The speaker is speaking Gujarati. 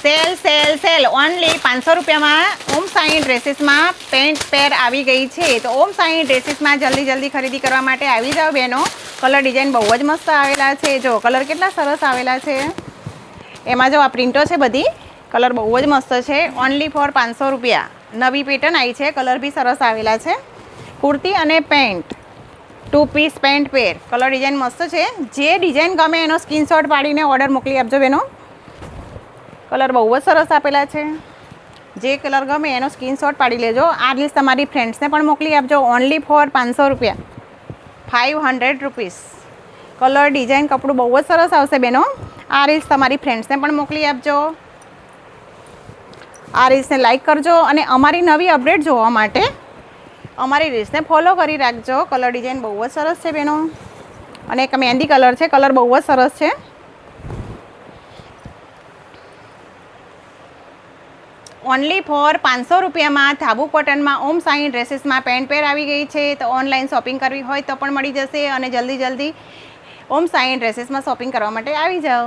સેલ સેલ સેલ ઓનલી 500 રૂપિયામાં ઓમ સાઈ ડ્રેસીસમાં પેન્ટ પેર આવી ગઈ છે. તો ઓમ સાઈ ડ્રેસીસમાં જલ્દી ખરીદી કરવા માટે આવી જાઓ બહેનો. કલર ડિઝાઇન બહુ જ મસ્ત આવેલા છે. જો કલર કેટલા સરસ આવેલા છે. એમાં જો આ પ્રિન્ટો છે બધી, કલર બહુ જ મસ્ત છે. ઓનલી ફોર 500 રૂપિયા. નવી પેટર્ન આવી છે, કલર બી સરસ આવેલા છે. કુર્તી અને pant, 2 piece pant pair. Colour design મસ્ત છે. જે ડિઝાઇન ગમે એનો સ્ક્રીનશોટ પાડીને ઓર્ડર મોકલી આપજો બહેનો. કલર બહુ જ સરસ આપેલા છે. જે કલર ગમે એનો સ્ક્રીનશોટ પાડી લેજો. આ રીલ્સ તમારી ફ્રેન્ડ્સને પણ મોકલી આપજો. ઓનલી ફોર 500 રૂપિયા, 500 રૂપીસ. કલર ડિઝાઇન કપડું બહુ જ સરસ આવશે બહેનો. આ રીલ્સ તમારી ફ્રેન્ડ્સને પણ મોકલી આપજો. આ રીલ્સને લાઈક કરજો અને અમારી નવી અપડેટ જોવા માટે અમારી રીલ્સને ફોલો કરી રાખજો. કલર ડિઝાઇન બહુ જ સરસ છે બહેનો. અને એક મહેંદી કલર છે, કલર બહુ જ સરસ છે. ઓનલી ફોર 500 રૂપિયામાં ધાબુ કોટનમાં ઓમ સાઈ ડ્રેસીસમાં પેન્ટ પેર આવી ગઈ છે. તો ઓનલાઈન શોપિંગ કરવી હોય તો પણ મળી જશે. અને જલ્દી ઓમ સાઈ ડ્રેસીસમાં શોપિંગ કરવા માટે આવી જાઓ.